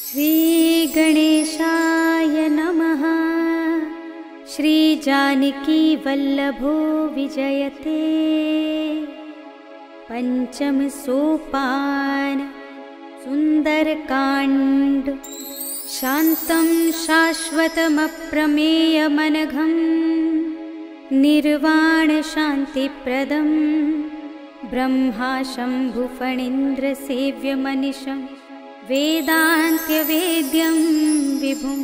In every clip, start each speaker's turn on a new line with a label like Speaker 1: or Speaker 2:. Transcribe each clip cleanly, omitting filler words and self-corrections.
Speaker 1: श्री गणेशाय नमः। श्री जानकी वल्लभो विजयते। पंचम सोपान सुंदरकांड। शांतं शाश्वतमप्रमेयमनघं निर्वाण शांतिप्रदं ब्रह्मा शंभुफणीन्द्र सेव्यमनिशं वेदान्त्यवेद्यं विभुं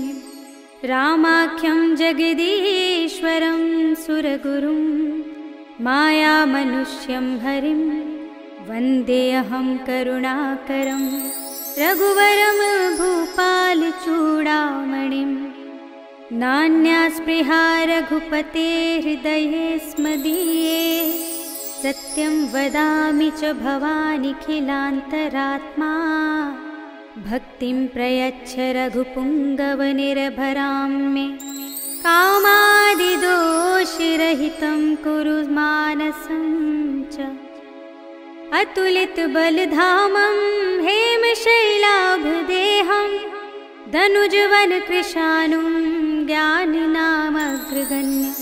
Speaker 1: रामाख्यं जगदीश्वरं सुरगुरुं मायामनुष्यं हरिं वन्देऽहं करुणाकरं रघुवरं भूपालचूडामणिं। नान्या स्पृहा रघुपते हृदये स्मदीये सत्यं वदामि च भवानिखिलान्तरात्मा। भक्तिं प्रयच्छ रघुपुङ्गवनिर्भरां मे कामादिदोषरहितं कुरु मानसं च। अतुलितबलधामं हेमशैलाभदेहं दनुजवनकृशानुं ज्ञानिनामग्रगण्यं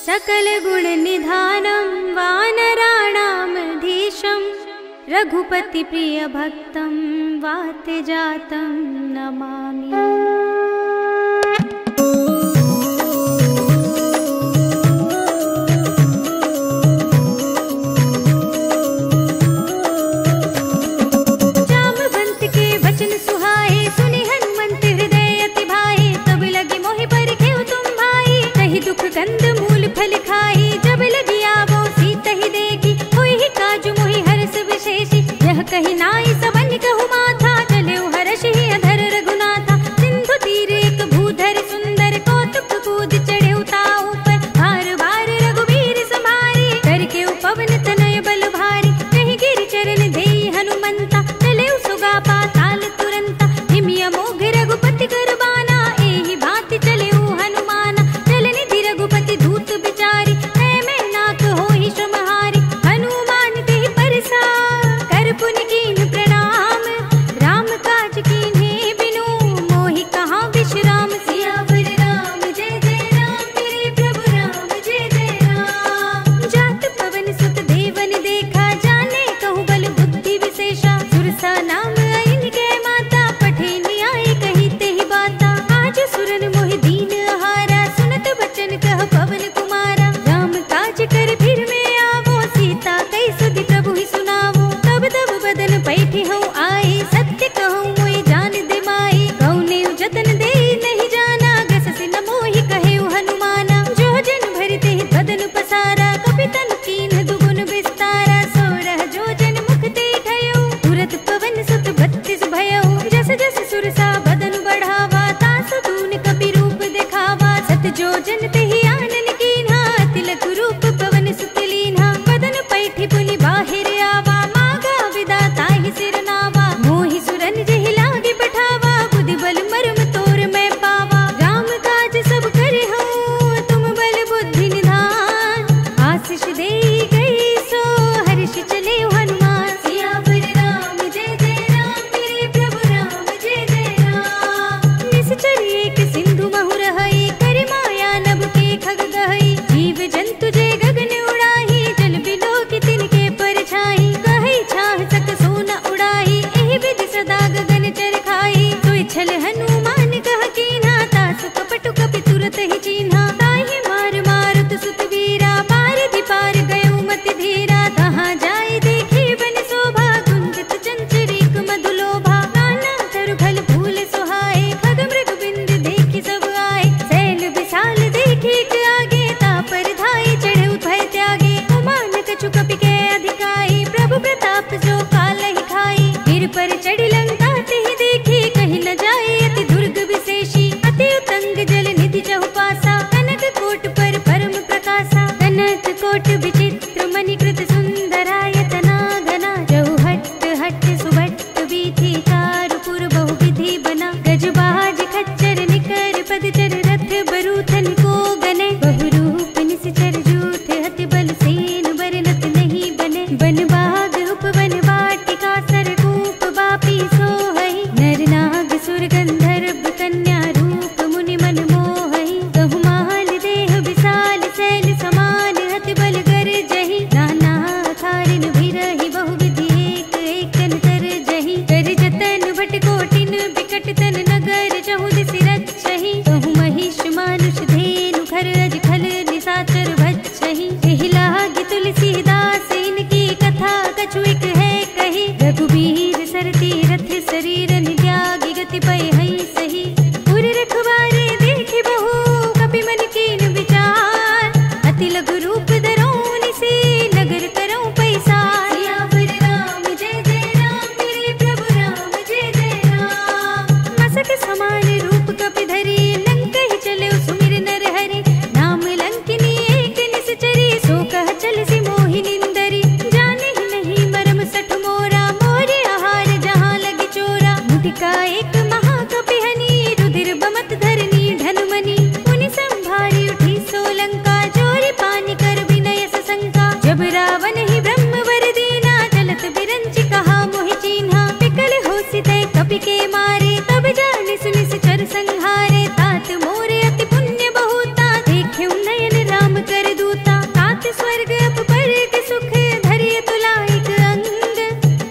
Speaker 1: सकलगुणनिधानं वानराणामधीशं रघुपतिप्रियभक्तं वातजातं नमामि। कंद मूल फल खाई जब लगी आवो सीत ही देखी हुई ही काजू मोहि हर्ष विशेषी। यह कही नाई सबन कहु माथा चले हर्ष ही अधर रघुनाथा। सिंधु तीर एक महाकपिहनी, रुधिर बमत धरनी ढनुमनी। मुनि संभारी उठी सोलंका, जोरी पानी कर विनय सशंका। जब रावण ही ब्रह्म वर दीना, चलत बिरंचि कहा मोहि चीन्हा। पिकल होसि तै कपि के मारे, तब जानि सुनि सिचर संहारे। तात मोरे अति पुण्य बहुता, देख्युं नयन राम कर दूता। तात स्वर्ग अप पर के सुख, धरिय तुलाइक अंग।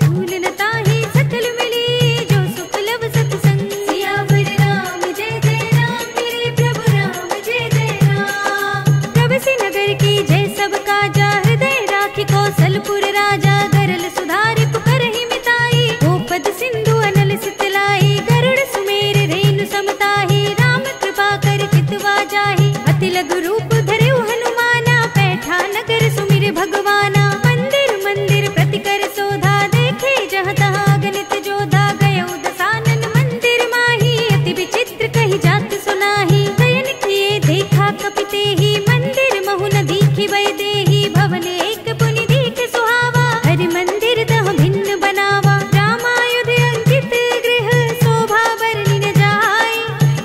Speaker 1: भूल न ताहि सकल मिली, जो सुख लब सतसंग। सियावर राम जय जय राम, मेरे प्रभु राम जय जय राम। प्रभसि नगर की जय सब काजा, हृदय राखि कौशलपुर राजा। गरल सुधारि पुकारहि मिताई, गोपद सिंधु अनल सितलाई। गरुड़ सुमेर रेणु समताहि, राम कृपा कर चितवा जाहि। अति लघु रूप धरेउ हनुमाना, पैठा नगर सुमिर भगवाना। मंदिर मंदिर प्रति कर सोधा, देखे जहाँ तहाँ अगणित जोधा। गयौ दसानन मंदिर माही, अति विचित्र कही जात सुनाही। शयन किए देखा कपि तेहि, मंदिर महु न दीखि वै देहि। भवन एक पुनि दीख सुहावा, हरि मंदिर तह भिन्न बनावा। रामायुध अंकित गृह, शोभा बरनि न जाय।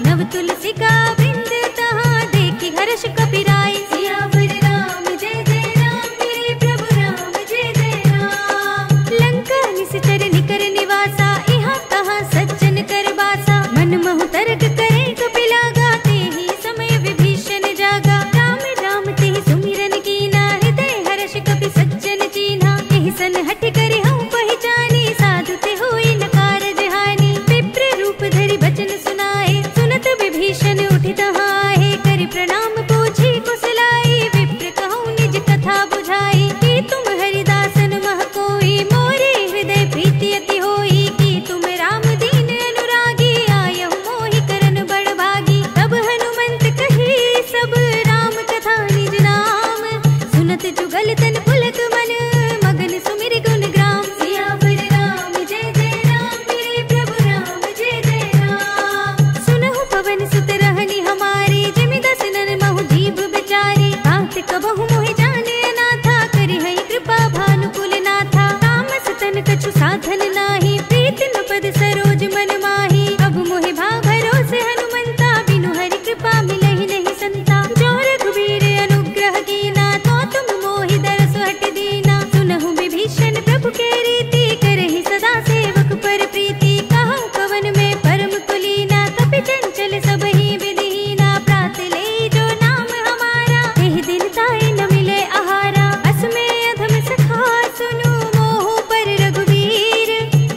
Speaker 1: नव तुलसी का बिंद, तहाँ देखि हर्ष कपि राय। सियावर राम जय जय राम, मेरे प्रभु राम जय जय राम। लंका निश्चर निकर निवासा, यहाँ तहाँ सज्जन कर बासा। मन महु तर्क करे कपि लागा, तेहि समय विभीषण जागा। राम राम तेहि सुमिरन कीना, हृदय हर्ष कपि सज्जन चीन्हा। एहि सन हठ करि हऊँ पहिचानी, साधु ते होई न कारज हानि। विप्र रूप धरि बचन सुनाए, सुनत विभीषण उठि तहाँ आहे। करि प्रणाम पूछी कुशलाई, विप्र कहूँ निज कथा बुझाई। कि तुम हरिदासन मह कोई, मोरे हृदय प्रीति अति होई। कि तुम राम दीन अनुरागी, आयहु मोहि करन बड़ भागी। तब हनुमंत कही सब, राम कथा निज नाम। सुनत जुगल तन पुलक मन, मगन सुमिर गुण ग्राम। सियावर राम जय जय राम, मेरे प्रभु राम जय जय राम। सुनहु पवन सुत रहनि हमारी, जिमि दसनन महु जीव बिचारी। तात कबहु मोहि जाने अनाथा, करि हई कृपा भानुकुल नाथा। तामस तन कछु साधन नाही, प्रीति न पद सरोज मन माही। अब मोहि भाव भरोसे हनुमंता, बिनु हरि कृपा मिलहि नहीं संता। जो रघुबीर अनुग्रह कीना, तो तुम मोहि दरस हट दीना। सुनहु विभीषण प्रभु के रीति, करहि सदा सेवक पर प्रीति। कहूँ कवन में परम कुलीना, कपि चंचल सबहि विधिहीना। प्रात ले जो नाम हमारा, एहि दिन ताहि न मिले आहारा। अस में अधम सखा सुनु, मोहु पर रघुवीर।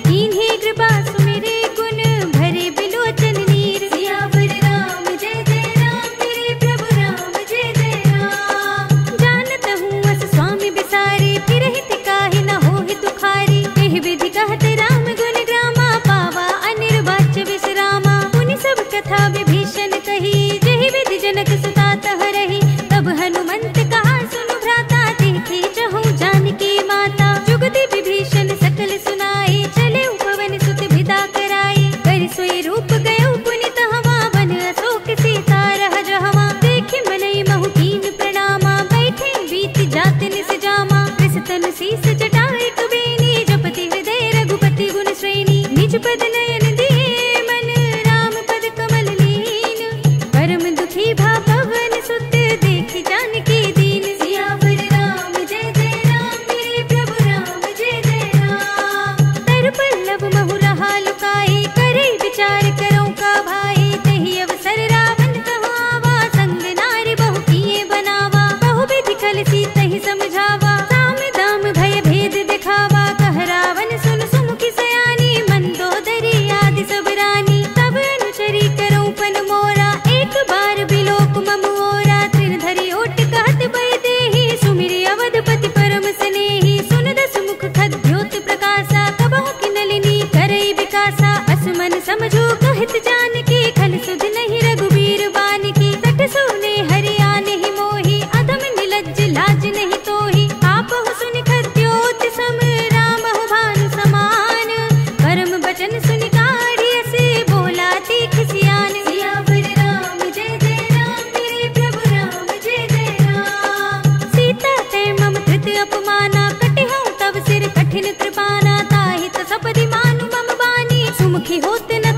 Speaker 1: कीन्ही कृपा सुमिरे गुण, भरे बिलोचन नीर। सियावर राम जय जय राम, मेरे प्रभु राम जय जय राम। जानत हूँ अस स्वामी बिसारी, फिरहि तिकाहि न होहि दुखारी। एहि विधि कहत राम गुण ग्रामा, पावा अनिर्वाच्य विश्रामा। मुनि सब कथा विभीषण कही, जेहि विधि जनक सुता तह रही। तब हनुमंत कहा सुनु भ्राता, देखी चहु जानकी माता। जुगति विभीषण सकल सुनाई, चले पवन सुत विदा कराई। कर सोई रूप गयो पुनि तहवा, वन अशोक सीता रह जहवा। देखि मनई महु कीन प्रणामा, बैठे बीत जात निस जामा। कृषतन शीस जटाए कुबेनी, जपति हृदय रघुपति गुण श्रेणी। निज पद नयन दिए मन, राम पद कमल लीन। परम दुखी भा पवन सुत, देखि जानकी दीन। सियावर राम जय जय राम, मेरे प्रभु राम जय जय राम। तर पल्लव महु रहा लुकाई, करे विचार करो का भाई। तेहि अवसर रावण कहाँ आवा, संग नारी बहु किए बनावा। बहु विधि कल सीतहि समझावा, साम दाम भय भेद दिखावा। कह रावण सुन सुमुखी सयानी, मंदोदरी आदि सब रानी। तब अनुचरी करो पन मोरा, एक बार बिलोक मम ओरा। त्रिधरि ओट कहत बय देहि, सुमिरि अवधपति परम स्नेही। सुन दस मुख खद्योत प्रकाशा, कबहु की नलिनी करई विकासा। असमन समझो कहित जानकी, खल सुध नहीं रघुबीर बानकी। सठ सुने हरि आनेहि मोहि, अधम निलज्ज लाज नहीं तोहि। आपहु सुनि खद्योत सम, रामहु भानु समान। परम बचन सुनि काढ़ी असे, बोला तीख सियान। सियावर राम जय जय राम, मेरे प्रभु राम जय जय राम। सीता ते मम कृत अपमाना, कटिहऊँ तव सिर कठिन कृपाना। ताहि त सपदि मानु मम बानी, सुमुखी होत न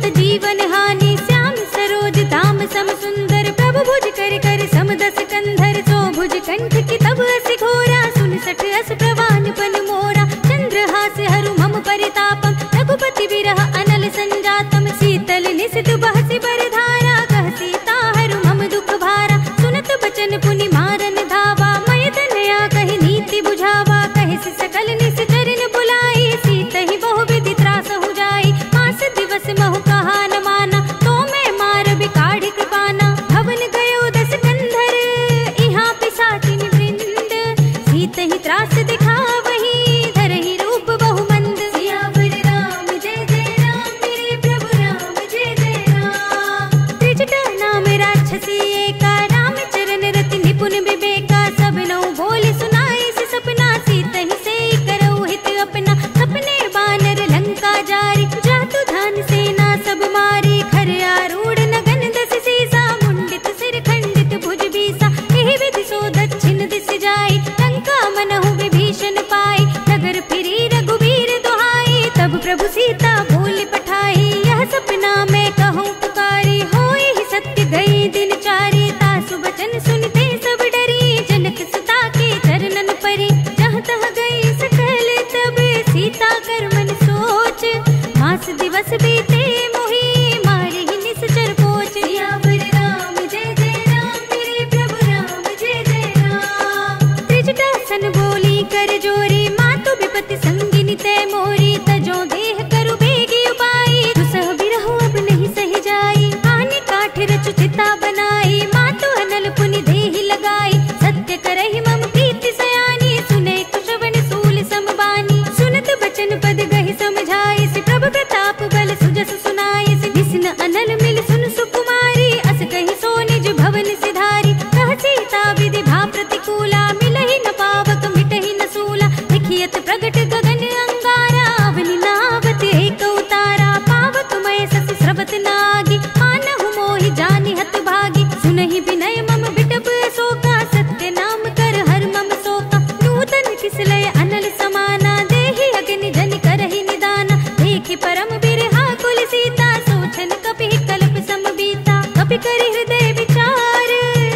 Speaker 1: ते मोरी तजो देह करु बेगी उपाई दुसह बिरहु अब नहीं सह जाई आने काठ रचु चिता बनाई मातु अनल पुनि देहि लगाई सत्य करहि मम प्रीति सयानी सुने कुशवन सूल समबानी सुनत बचन पद गहि समझाई सि प्रभु प्रताप बल सुजस सुनाई सि विष्णु अनल मिल सुन सुकुमारी अस कहि सो निज भवन सिधारी कह सीता विधि भा प्रतिकूला मिलहि न पावक मिटहि न सूला लिखियत प्रगट गगन अंगारा अवनि नावत एक उतारा पावक मय सस स्रवत नागी मानहु मोहि जानि हत भागी सुनहि विनय मम बिटप शोका सत्य नाम कर हर मम शोका नूतन किसलय अनल समाना देहि अग्नि जनि करहि निदाना देखि परम बिरहा कुल सीता सोचन कपि कल्प समबीता कपि करि हृदय विचार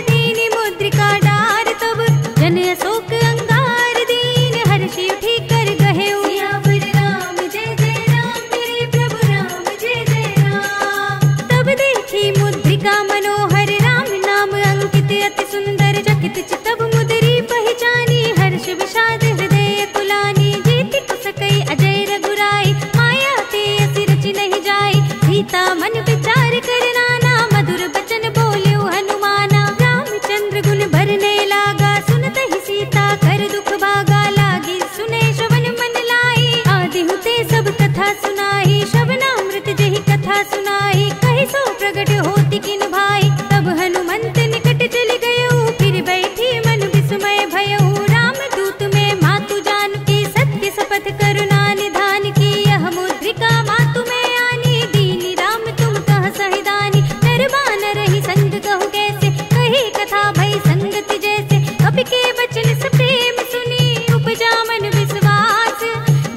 Speaker 1: दीनि मुद्रिका डार तब जन अशोक अंगार दीन हर्षि उठी कर गहे सियावर राम जय जय राम मेरे प्रभु राम जय जय राम तब देखी मुद्रिका मनोहर राम नाम अंकित अति सुंदर चकित चितव मुदरी पहचानी हर्ष विषाद हृदय कुलानी जीति कुसकई अजय रघुराई माया ते असि रचि नहीं जाई सीता मन विचार कर नाना मधुर बचन बोल्यो हनुमाना रामचंद्र गुण भरने लागा सुनत ही सीता कर दुख भागा लागी सुने श्रवण मन लाई आदि हुते सब कथा सुनाई श्रवणामृत जहि कथा सुनाई कहि सो प्रगट होति किन भाई तब हनुमंत निकट चल गयो फिर बैठी मन विस्मय भयो राम दूत में मातु जानकी सत्य शपथ करुणा निधान की यह मुद्रिका मातु में आनी दीनी राम तुम कह सहिदानी नरबान रही संग कहु कैसे कही कथा भई संगति जैसे कपि के वचन से प्रेम सुनी उपजा मन विश्वास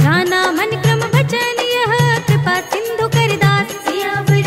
Speaker 1: गाना मन क्रम वचन यह कृपा सिंधु कर दास सियावर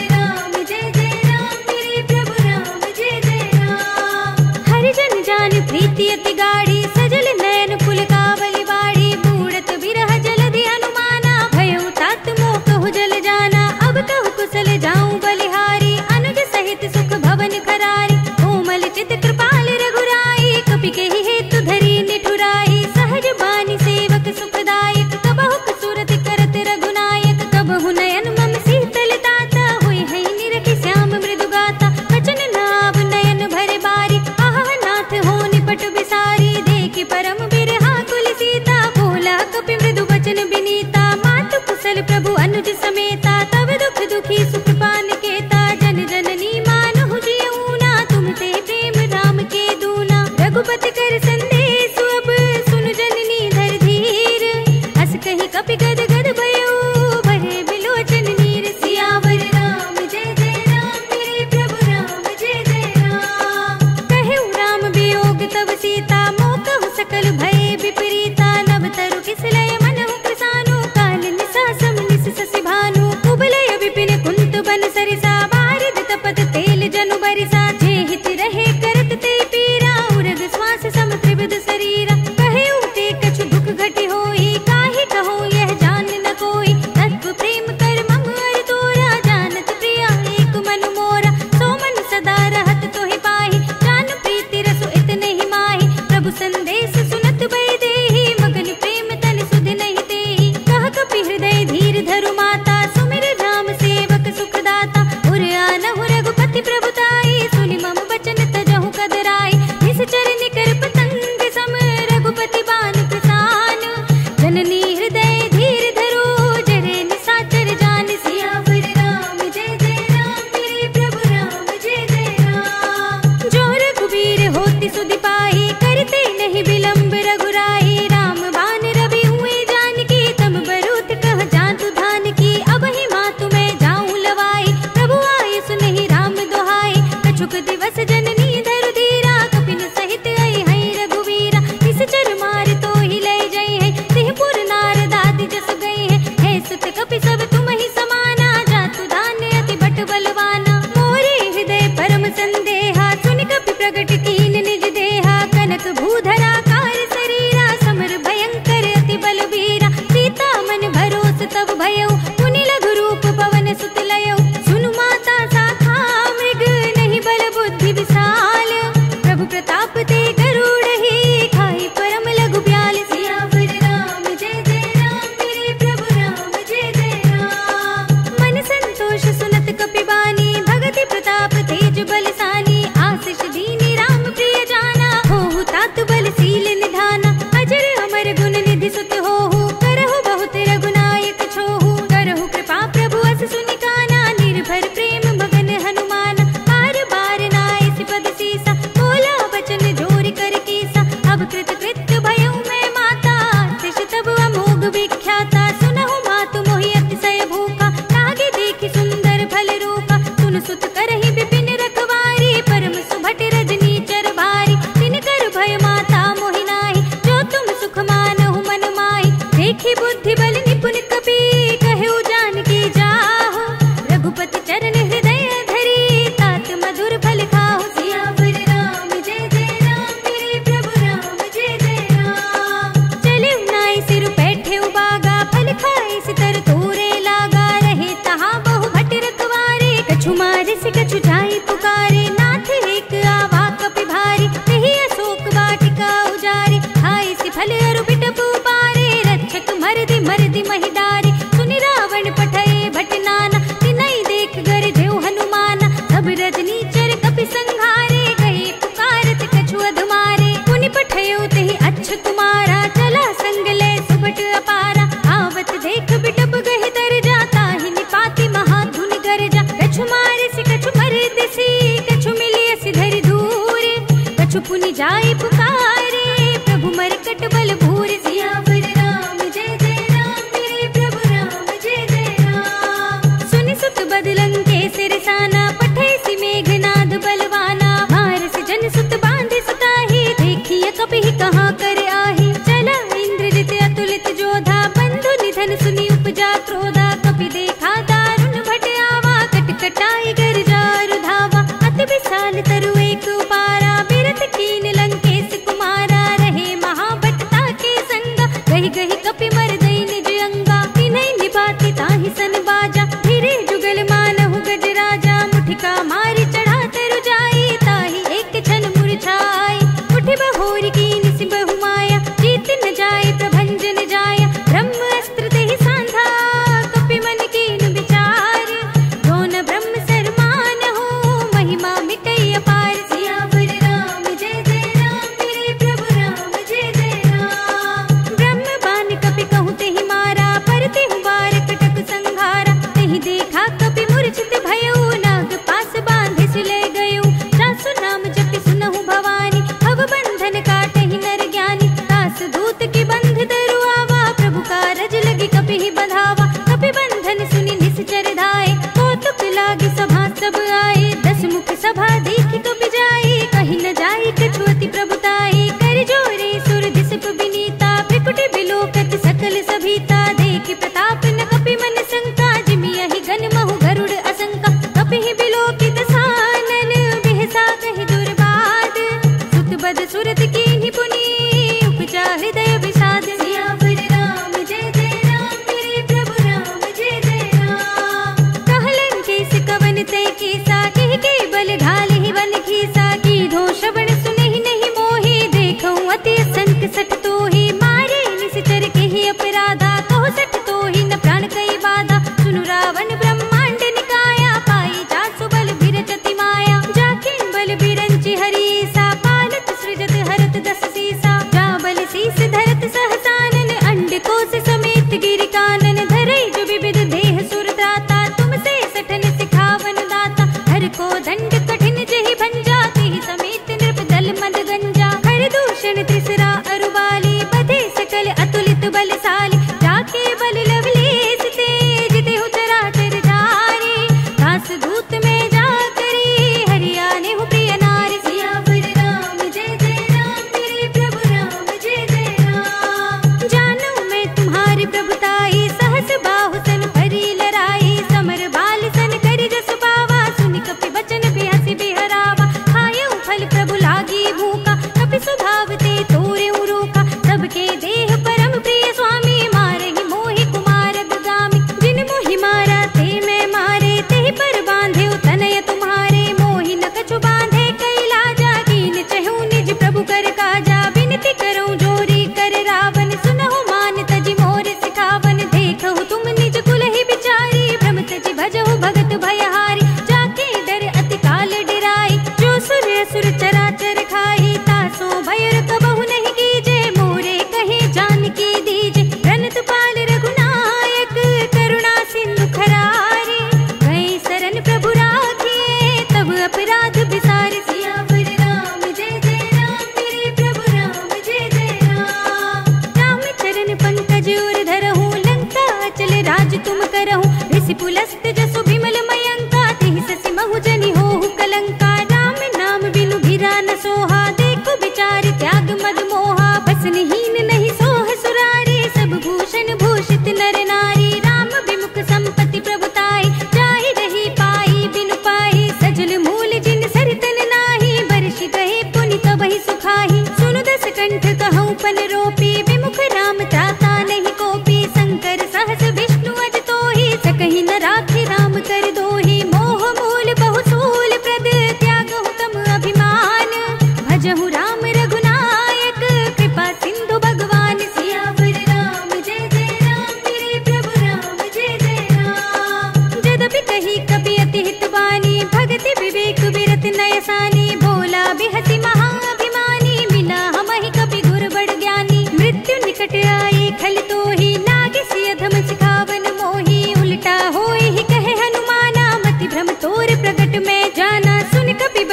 Speaker 1: रघुपति चरण हृदय धरी, तात मधुर फल खाओ सियावर राम। जय जय राम मेरे प्रभु राम, जय जय राम। चले नाई सिर बैठे उबागा, फल खाए सितर तोरे लागा। रहे तहाँ बहु भट रखवारे, कछु मारे से कछु जाई पुकारे। नाथ एक आवा कपि भारी, कही अशोक वाटिका उजारी। खाए से फल अरु बिटपु पारे, रक्षक मरदि मरदि महिडारी। सुनि रावण पठये भट नाना, तिनहि देख गरजेउ हनुमाना। सब रजनीचर कपि संघारे, गए पुकारत कछु अधमारे। पुनि पठयो तेहि अच्छ कुमारा, चला संग ले सुभट अपारा। आवत देख बिटप गहि तर जाता, ही निपाति महाधुनि गरजा। कछु मारे से कछु मरदि सी, कछु मिलिय सिधरि धूरे। कछु पुनि जाय पुकारे, प्रभु मरकट बल भूरि। सियावर राम जय जय राम मेरे प्रभु राम, जय जय राम। सुनि सुत बदलंग के सिरसाना, पठै सि मेघनाद बलवाना। मारस जन सुत बांधे सुताही, देखिय कपिहि कहाँ कर आही। चला इंद्रजित अतुलित जोधा, बंधु निधन सुनि उपजा क्रोधा। कपि देखा दारुण भट आवा, कटकटाई गर्जा रुधावा। अति विशाल तरु एक उपारा, बिरथ कीन लंकेश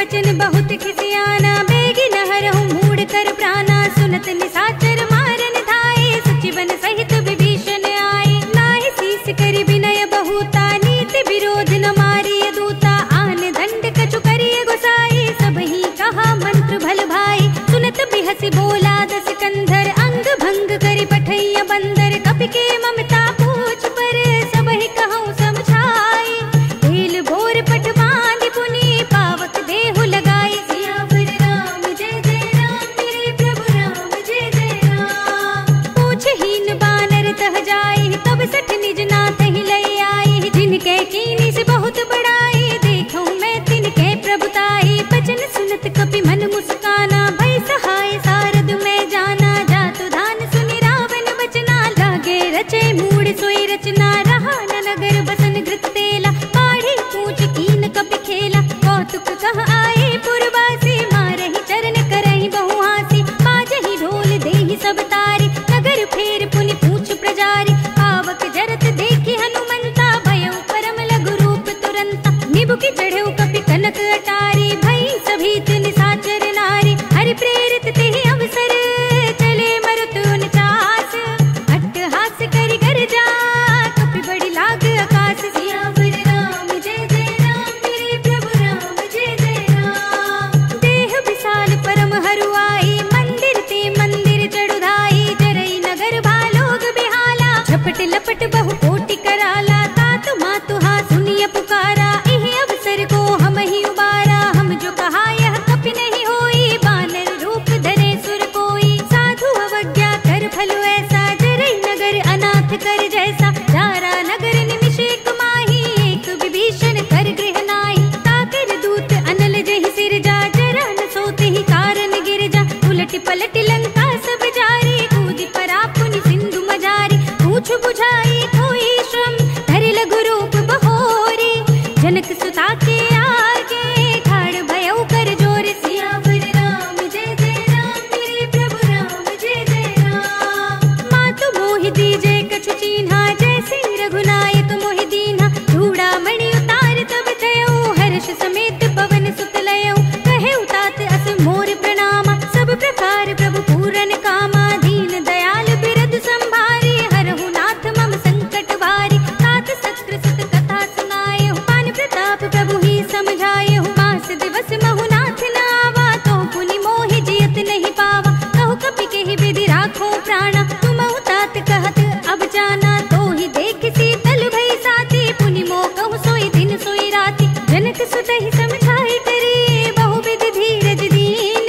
Speaker 1: बचन बहुत खिसियाना, बेगी नहरहु मूड कर प्राणा, सुनत निशाचर मारन धाये, सचिवन सहित विभीषण आए, नाहि शीस करि विनय बहुता, नीति विरोध न मारिय दूता, आन दंड कछु करिय गोसाई, सबहि कहा मंत्र भल भाई, सुनत बिहसि बोला दस कंधर, अंग भंग करि पठैया बंदर, कपि के ममता पूछ पर, सबहि कहूँ समझाई, ढील भोर पट बांधि पुनि, पावक देहु लगाई, सियावर राम जय जय राम, मेरे प्रभु राम जय जय राम। पूछहीन बानर तह जाई, तब सठ निज नाथ ही लई आई, जिनके कीनी से बहुत बड़ाई, देखूं मैं तिनके प्रभुताई, बचन सुनत कपि मन मुस्काना, भई सहाय सारद में जाना, जातु धान सुनि रावण बचना, लागे रचे मूड सोई रचना, रहा न नगर बसन घृत तेला, पाढ़ी पूछ कीन कपि खेला, कौतुक कह आए पुरवासी, मारहि चरण करहि बहु हासी, बाजहि ढोल देहि सब तारी, नगर फेर पुनि पूछ प्रजारी, पावक जरत देखि हनुमंता, भयउ परम लघु रूप तुरंता, निबुकि चढ़ऊ कपि कनक अटारी, भई सभीत निशाचर नारी, हरि प्रेरित तेहि अवसर, चले मरुत उनचास, अट्टहास करि गर्जा, कपि बड़ी लाग आकाश, सियावर राम जय जय राम, मेरे प्रभु राम जय जय राम। देह विशाल परम हरुआई, मंदिर ते मंदिर चढ़ुधाई, जरई नगर भालोग बिहाला, झपट लपट बहु कोटि कराला, तात मातु हा सुनिय पुकारा, इहि अवसर को हम ही उबारा, हम जो कहा यह कपि नहीं होई, बानर रूप धरे सुर कोई, साधु अवज्ञा कर फलो ऐसा, जरई नगर अनाथ कर जैसा, जारा नगर निमिष एक माही, एक विभीषण कर गृह नाही, ताकर दूत अनल जहि सिर जा, जरा न सोते ही कारण गिर जा, उलट पलट लंका सब जारी, कूदि परा पुनि सिंधु मजारी, पूछ बुझाई कोई श्रम, धरि लघु रूप बहोरी, जनक सुता के आगे, ठाड़ भयउ कर जोर, सियावर राम जय जय राम, मेरे प्रभु राम जय जय राम। मातु मोहि दीजे कछु चीन्हा, जैसे रघुनायक मोहि दीन्हा, चूड़ामणि उतार तब थयउ, हर्ष समेत पवन सुत लयउ, कहे उतात अस मोर प्रणामा, सब प्रकार प्रभु पूरन कामा, दीन दयाल बिरद संभारी, हरहु नाथ मम संकट भारी, तात सत्र सुत कथा सुनाए, पान प्रताप प्रभु ही समझाए, मास दिवस महु नाथ न आवा, तो पुनि मोहि जियत नहीं पावा, कहु कपि केहि विधि राखो प्राणा, तुमहु तात कहत अब जाना, तो ही देख शीतल भई साथी, पुनि मोह कहु सोई दिन सोई राती, जनक सुत ही समझाई करी, बहु विधि धीरज दीन,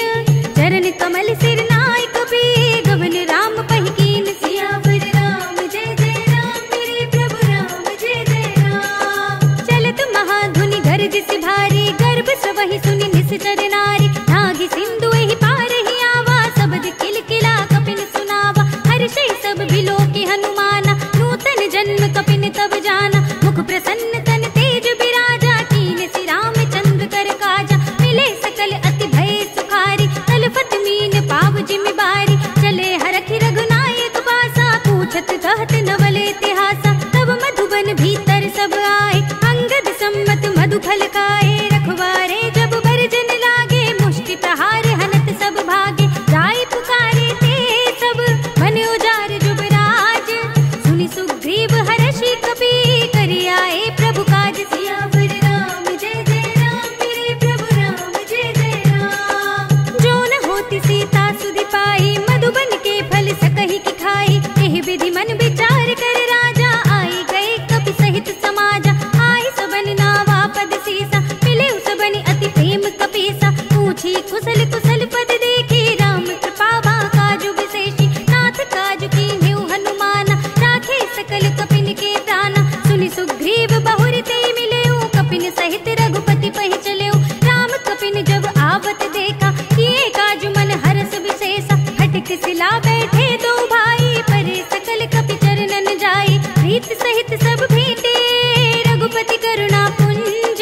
Speaker 1: चरण कमल सिर नाय कपि, गगन राम पहि कीन, सियावर राम जय जय राम, मेरे प्रभु राम जय जय राम। चलत महाधुनि गर्जिसि भारी, गर्भ सबहि सुनि निश्चर नारी, नाहि सिंधु एहि पार ही आवा, सबद किलकिला कपिन सुनावा, हर्षै सब बिलोकि हनुमाना, नूतन जन्म कपिन तब जाना, मुख प्रसन्न तन तेज बिराजा, कीन सि रामचंद्र कर काजा, मिले सकल अति भय सुखारी, तलफत मीन पाव जिमि बारी, चले हरखि रघुनायक बासा, पूछत कहत नवल इतिहासा, तब मधुबन भीतर सब आए, अंगद सम्मत मधु फल खाए, रखवारे जब बरजन लागे, मुष्टि प्रहार हनत सब भागे, जाय पुकारे ते सब, मन उजार जुबराज, सुनि सुग्रीव हर्षि कपि, करि आए प्रभु काज, सियावर राम जय जय राम, मेरे प्रभु राम जय जय राम। जो न होती सीता सुधि पाई, मधुबन के फल सकहि की खाई, एहि विधि मन विचार कर राजा, आई गए कपि सहित समाजा, आई सबन नावा पद सीसा, मिले सबनि अति प्रेम कपीसा, पूछी कुशल कुशल पद देखी, राम कृपा काजु विशेषी, नाथ काजु कीन्हु हनुमाना, राखे सकल कपिन के प्राणा, सुनि सुग्रीव बहुर ते मिलेउ, कपिन सहित रघुपति पहि चलेउ, राम कपिन जब आवत देखा, किए काजु मन हरस विशेषा, हठिक सिला बैठे दो भाई, परे सकल कपि चरणन जाई, प्रीत सहित सब भेटे, रघुपति करुणा पुंज,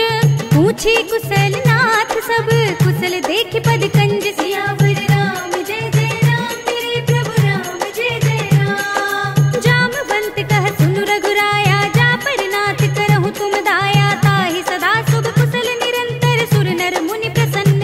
Speaker 1: पूछी कुशल नाथ सब, कुशल देखि पद कंज, सियावर राम जय जय राम, मेरे प्रभु राम जय जय राम। जामवंत कह सुनु रघुराया, जा पर नाथ करहु तुम दाया, ताहि सदा शुभ कुशल निरंतर, सुर नर मुनि प्रसन्न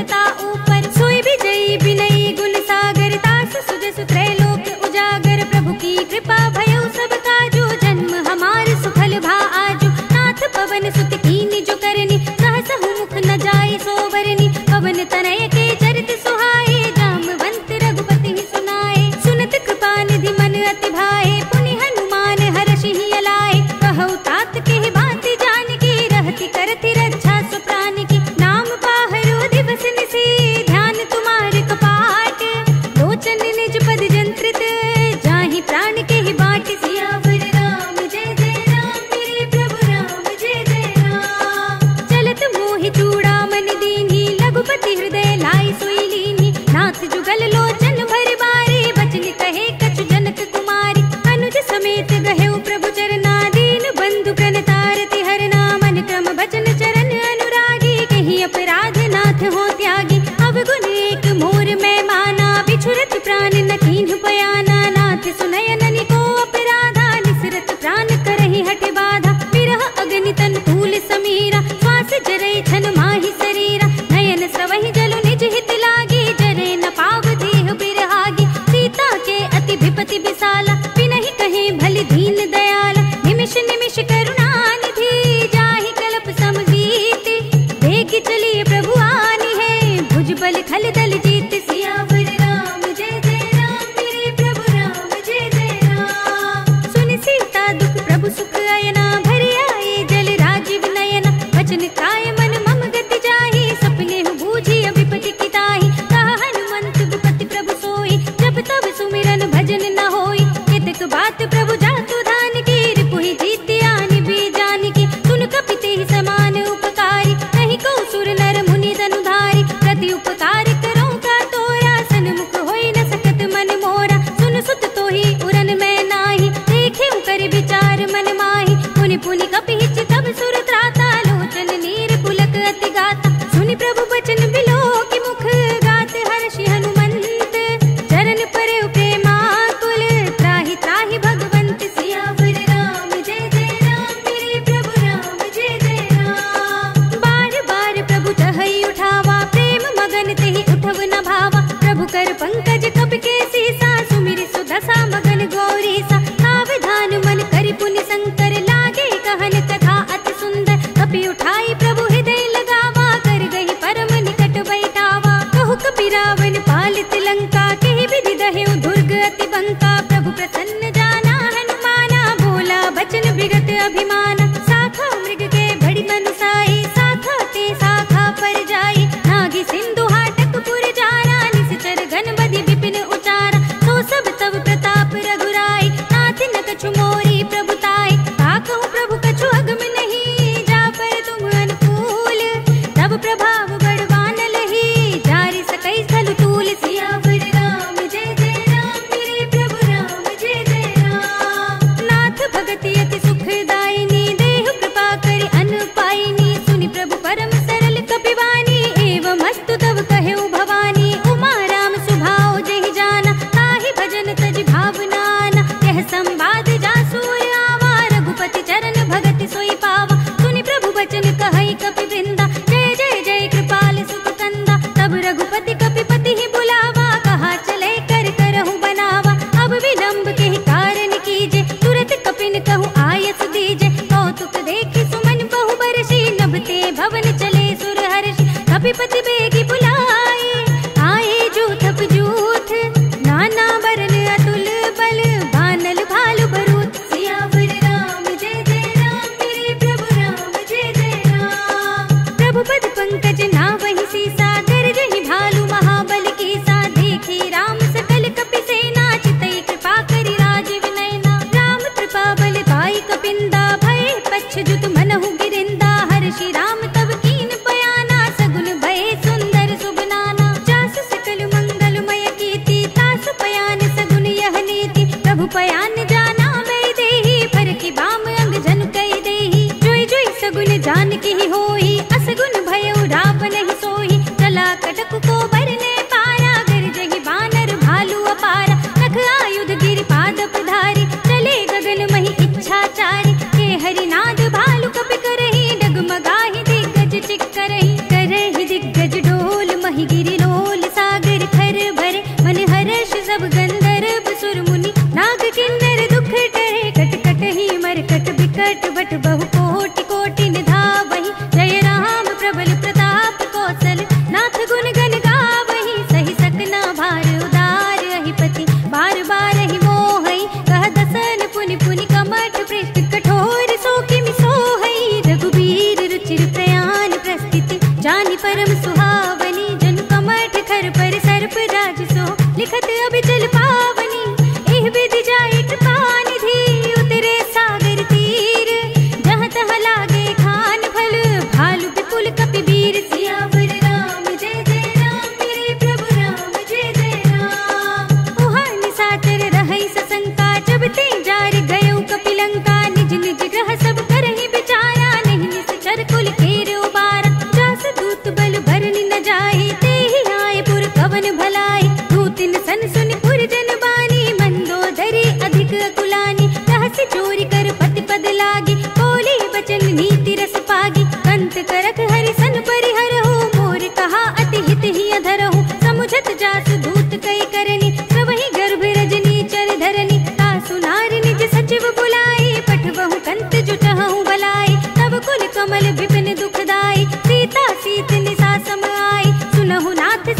Speaker 1: बल खल दल जीत। सियावर राम जय जय राम, मेरे प्रभु राम जय जय राम। सुन सीता दुख प्रभु सुख अयना, भर आए जल राजीव नयना। वचन काय मन मम गति जाहि, सपने हूँ बूझी विपति की ताहि। कहा हनुमंत विपति प्रभु सोई, जब तब सुमिरन भजन न होई। केतक बात प्रभु जातु धान की, रिपुहि जीत आनि भी जान की। सुन कपिते ही समान उपकारी, नहीं को सुर नर मुनि धनुधारी। प्रति उपकार करो का तोरा, सन्मुख होई न सकत मन मोरा। सुन सुत तो ही उरन मैं नाही, देखे कर विचार मन माही। पुनि पुनि कपिहिच तब सुर त्राता, लोचन नीर पुलक अति गाता। सुनि प्रभु बचन बिलो की मुख, गात हर्षि हनुमंत। चरण परे प्रेमाकुल, त्राहि त्राहि भगवंत। सियावर राम जय जय राम, मेरे प्रभु राम जय जय राम। बार बार प्रभु चहई उठावा, प्रेम मगन तेहि उठव न भावा। प्रभु कर पंकज कपि के सीसा, सुमिरि सुदशा मगन गौरी सा। सावधान मन करि पुनि शंकर, लागे कहन कथा अति सुंदर। कपि उठाई प्रभु हृदय लगावा, कर गही परम निकट बैठावा। कहु कपि रावण पालित लंका, केहि विधि दहेउ दुर्ग अति बंका। प्रभु प्रसन्न जाना हनुमाना, बोला बचन विगत अभिमाना। साखा मृग के बड़ी मनुसाई, साखा ते साखा पर जाई। नागी सिंधु हाटक पुर जाना, निश्चर घन बदि विपिन उचारा। तो सब तब प्रताप रघुराई, नाथ न कछु मोरी प्रभुताई। कहूँ प्रभु कछु अगम नहीं, जा पर तुम अनुकूल। तब प्रभाव बड़वान लही, जारि सकै स्थल तूल। सियावर राम जय जय राम, मेरे प्रभु राम जय जय राम। नाथ भगति अति सुखदायिनी, देहु कृपा करि अन पाइनी। सुनि प्रभु परम सरल कपिवानी, एवं अस्तु तब कहेउ भवानी। उमा राम सुभाव जहि जाना, ताहि भजन तज भावनाना। यह संवाद जासुर आवा, रघुपति चरण भगति सोई पावा। सुनि प्रभु बचन कहई कपि वृंदा, जय जय जय कृपाल सुख कंदा। तब रघुपति कपिपति ही बुलावा, कहा चले कर करहु बनावा। अब विलंब के ही कारण कीजे, तुरत कपिन कहूँ आयस दीजे। कौतुक देखि सुमन बहु बरसी, नभते भवन चले सुर हर्षि। कपिपति बेगी बुलाए, आए जूथ जूथ। नाना बरन अतुल बल, बानल भालु भरूत। सियावर राम जय जय राम, मेरे प्रभु राम जय जय राम। प्रभु पद पंकज नावहि सीसा, गरजहि भालु महाबल कीसा। देखी राम सकल कपि सेना, चितई कृपा करि राजीव नयना। राम कृपा बल पाई कपिंदा, भय पच्छ मनहु गिरिंदा। हर्षि राम तब कीन बयाना, सगुन भय सुंदर सुबनाना। जास सकल मंगलमय कीर्ति, तासु पयान सगुन यह नीति। प्रभु पयान जाना मैं देहि, फर की बाम अंग जन कई देहि। जोई जोई सगुन जान की होई, असगुन भयउ रावण ही सोई। चला कटक को बरने पारा, गरजहि बानर भालु अपारा। नख आयुध गिरि पाद पधारी, चले गगन महि इच्छाचारी। के हरिनाद भालु कपि करहि, डगमगाहि दिग्गज चिक्करहि। करहि दिग्गज डोल, महि गिरि लोल। सागर खर भरे, मन हर्ष सब गंधर्व सुर मुनि। नाग किन्नर दुख टरे, कट कट ही मरकट बिकट बट। बहु कोटि कोटि निधावहि, जय राम प्रबल प्रताप कौशल। नाथ गुण गण गावहि, सहि सकना भार उदार। अहिपति बार बार ही मोहई, कह दसन पुनि पुनि कमठ पृष्ठ। कठोर सो किमि सोहई, रघुबीर रुचिर प्रयाण प्रस्थिति। जानि परम सुहावनी, जनु कमठ खर पर सर्प राज सो। लिखत अभिचल पावनी, एह विधि जाय कृपा निधि। उतरे सागर तीर, जहाँ तहाँ लागे खान फल। भालु विपुल कपि वीर, सियावर राम जय जय राम, मेरे प्रभु राम जय जय राम। उहाँ निशाचर रहै सशंका, जब ते जार गयउ कपि लंका। निज निज ग्रह सब करहि विचारा, नहीं निश्चर कुल केर उबारा। जास दूत बल भरनि न जाहि, तेहि आए पुर कवन भलाई। दूतिन सन सुनि पुर जन बानी, मंदोदरी अधिक अकुलानी। रहस्य चोरी कर पति पद लागी, बोली बचन नीति रस पागी। कंत करक हरि सन परिहरहु, मोर कहा अति हित ही अधरहु। समुझत जास दूत कई करनी, सबहि गर्भ रजनी चर धरनी। तासु नार निज सचिव बुलाई, पठबहु कंत जुटहु बलाई। तब कुल कमल विपिन दुखदाई, सीता सीत निसा सम आई। सुनहु नाथ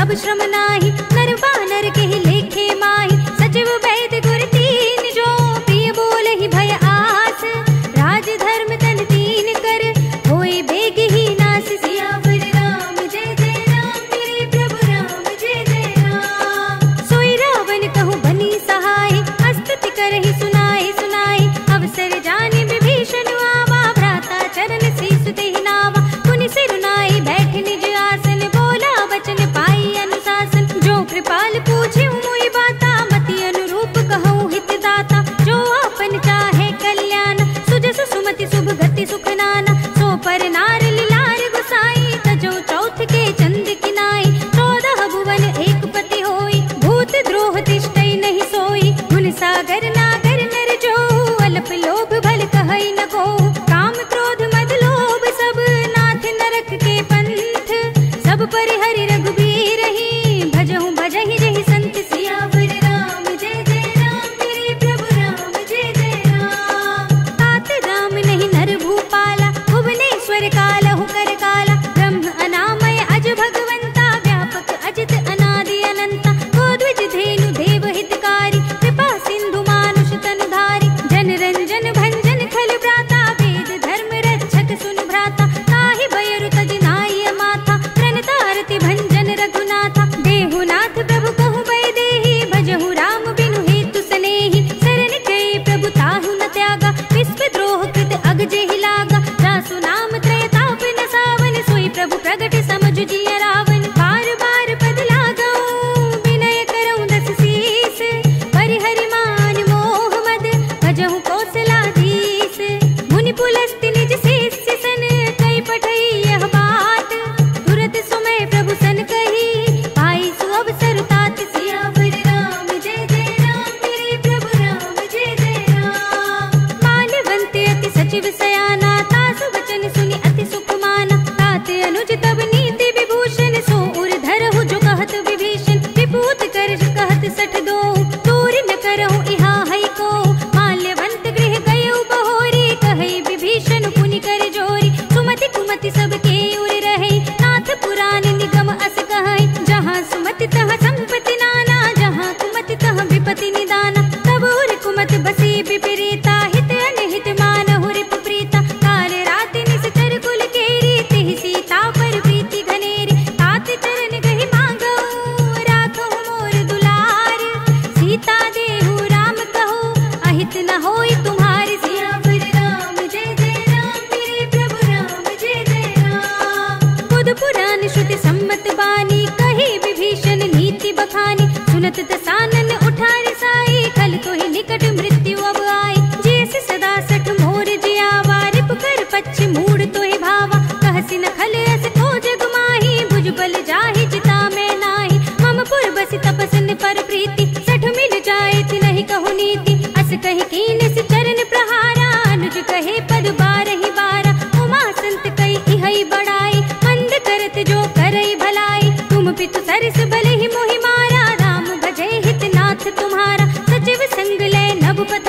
Speaker 1: सब श्रम नाही, नर बानर के ही लेखे माही। सचिव वैद्य गुर तीन जो, प्रिय बोले ही भय आस। राज धर्म तन तीन कर, होए बेग ही नास। सियावर राम जय जय राम, मेरे प्रभु राम जय जय राम। सोई रावण कहूँ बनी सहाय, स्तुति करहि सुनाए सुनाए। अवसर जाने विभीषण आवा, भ्राता चरण शीस देहि नावा। पुनि सिर नाई बैठ निज आसन, बोला वचन पाई अनुशासन। जो कृपाल पूछे मोहि बाता, मति अनुरूप कहूँ हित दाता। जो आपन चाहे कल्याण, सुजस सुमति शुभ गति सुख नाना। सो पर नार लिलार गुसाई, तजो चौथ के चंद किनाई। 14 भुवन एक पति होई, भूत द्रोह तिष्ठई नहीं सोई। गुण सागर नागर नर जो, अल्प लोभ भल कहई न को। काम क्रोध मद लोभ सब, नाथ नरक के पंथ। सब परिहरि रघुबीर ही, भजहु भजहि जहि संत। सियावर राम जय जय राम, मेरे प्रभु राम जय जय राम। तात राम नहीं नर भूपाला, भुवनेश्वर कालहु कर काला। ब्रह्म अनामय अज भगवंता, व्यापक अजित अनादि अनंता। गोद्विज धेनु देव हितकारी, कृपा सिंधु मानुष तनुधारी। जन रंजन भंजन खल भ्राता, वेद धर्म रक्षक सुन भ्राता। ताहि भयरु तज नाई माथा, प्रणतारति भंजन रघुनाथा। देहुनाथ प्रभु कहु भय देहि, भजहु राम बिनु हेतु सनेहि। शरण गए प्रभु ताहु न त्यागा, विश्व द्रोह कृत अग जेहि लागा। जासु नाम त्रय ताप न सावन, सोई प्रभु प्रगट समझु जिय रावण। बार बार पद लागऊं, विनय करऊं दस शीस। परिहरि मान मोह मद, भजहु कौशलाधीश। मुनि पुलस्त्य निज शिष्य सन, कई पठई यह बात। तुरत सुमय प्रभु सन कही, पाई सु अवसर तात। सियावर राम जय जय राम, मेरे प्रभु राम जय जय राम। माल्यवंत अति सचिव सयाना, तासु वचन सुनि अति सुख माना। तात अनुज तब नीति विभूषण, सो उर धरहु जो कहत विभीषण। विभूत कर कहत सठ दो, दूर न करहु इहा है को। माल्यवंत गृह गयउ बहोरी, कहई विभीषण पुनि कर जोरी। सुमति कुमति सबके उर रहे, नाथ पुराण निगम अस कहै। जहाँ सुमति तहाँ संपत्ति नाना, जहाँ कुमति तहाँ विपत्ति निदाना। तब उर कुमति बसी विपरीता, हित अनहित मानहु रिपु प्रीता। काल राति निश्चर कुल केरी, तिहि सीता पर प्रीति घनेरी। तात चरण गहि मांगऊ, राखहु मोर दुलार। सीता देहु राम कहू, अहित न होई तुम्हारी। सियावर राम जय जय राम, मेरे प्रभु राम जय जय राम। बुध पुराण श्रुति सम्मत बानी, कही विभीषण नीति बखानी। सुनत दसानन उठारि साई, खल तो ही निकट मृत्यु अब आई। जैसे सदा सठ मोर जियावा, रिप कर पच्छ मूड तो ही भावा। कहसी न खल अस को जग माही, भुजबल जाहि जिता मैं नाही। मम पुर बसि तपसन पर प्रीति, सठ मिल जाए ति नहीं कहु नीति। अस कहि कीन सि चरण प्रहारा, अनुज कहे पद बारहि बारा। उमा संत कई इहै बड़ाई, मंद करत जो करई भलाई। तुम पितु सरस भले ही मोहि मारा, राम भजै हित नाथ तुम्हारा। सचिव संग लय नभ पत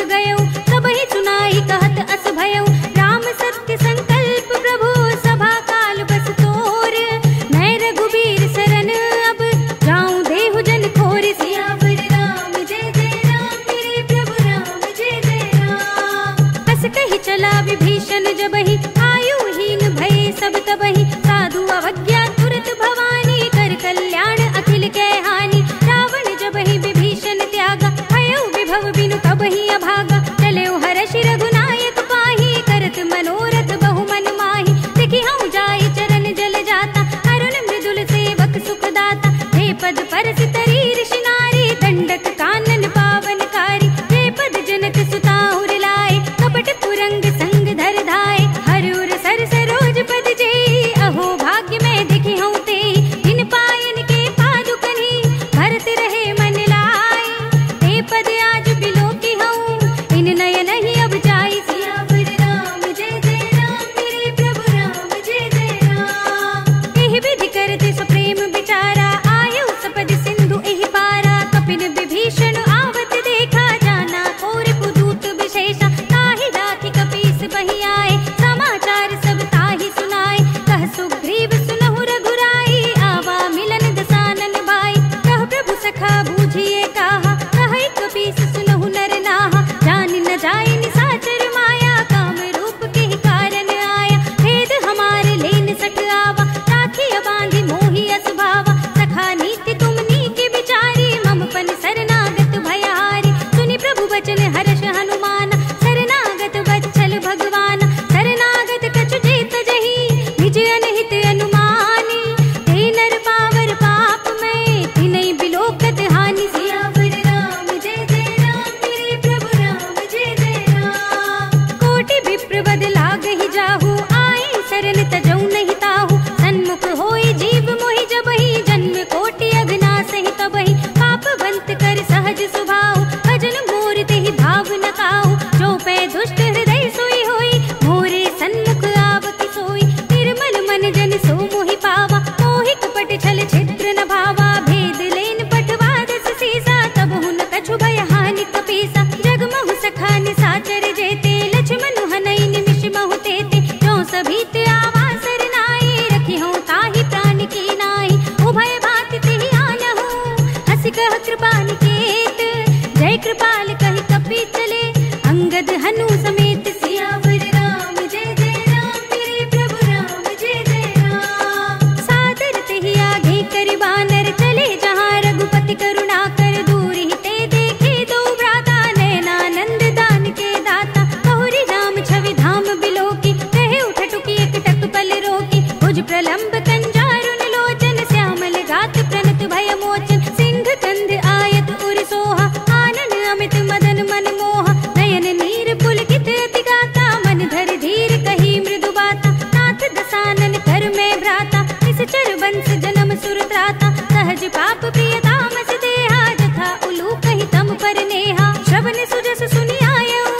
Speaker 1: सुन शरणागत भयहारी। सुनि प्रभु बचन हर्ष हनुमान, शरणागत वत्सल भगवान। शरणागत कछु जेत जही, निज अनहित अनुमानी। ते नर पावर पाप में, तिनहि बिलोकत हानि। सियावर राम जय जय राम, मेरे प्रभु राम जय जय राम। कोटि विप्र बद लागहि जाहु, आए शरण तजौ नहीं ताहु। सन्मुख होई जीव मोहि जबहि, जन्म कोटि अघनासहि तबहि। पापवंत कर सहज सुभाव, भजन मोर तेहि भाव न काहु। जो पै दुष्ट हृदय सोई होई, मोरे सन्मुख आवति सोई। निर्मल मन जन सो मोहि पावा, मोहि कपट छल छिद्र न भावा। भेद लेन पठवा दस सीसा, तबहु न कछु भय हानि कपीसा। जगमहु सखा निसाचर जेते, लक्ष्मण हनई निमिष महु तेते। जो सभीत आवा सरनाई, रखिहउँ ताहि प्राण की नाई। उभय भाति तेहि आनहु, हँसि कह कृपा निकेत। जय कृपाल कहि कपीतले, अंगद हनु समेत। सियावर राम जय जय राम, मेरे प्रभु राम जय जय राम। सादर तेहि आगे करि बानर, चले जहाँ रघुपति करुणा कर। दूर ही ते देखे दो भ्राता, नयनानंद दान के दाता। बहुरी राम छवि धाम बिलोकी, कहे उठ टुकी एकटक पल रोकी। भुज प्रलंब कंजारुन लोचन, श्यामल गात प्रणत भय मोचन। सिंह कंध आयत उर सोहा, आनन अमित मदन मन मोहा। नयन नीर पुलकित अति गाता, मन धर धीर कही मृदु बाता। नाथ दसानन कर में भ्राता, निश्चर बंस जन्म सुर त्राता। सहज पाप प्रिय तामस देहा, जथा उलूक ही तम पर नेहा। श्रवण सुजस सुनि आयऊ,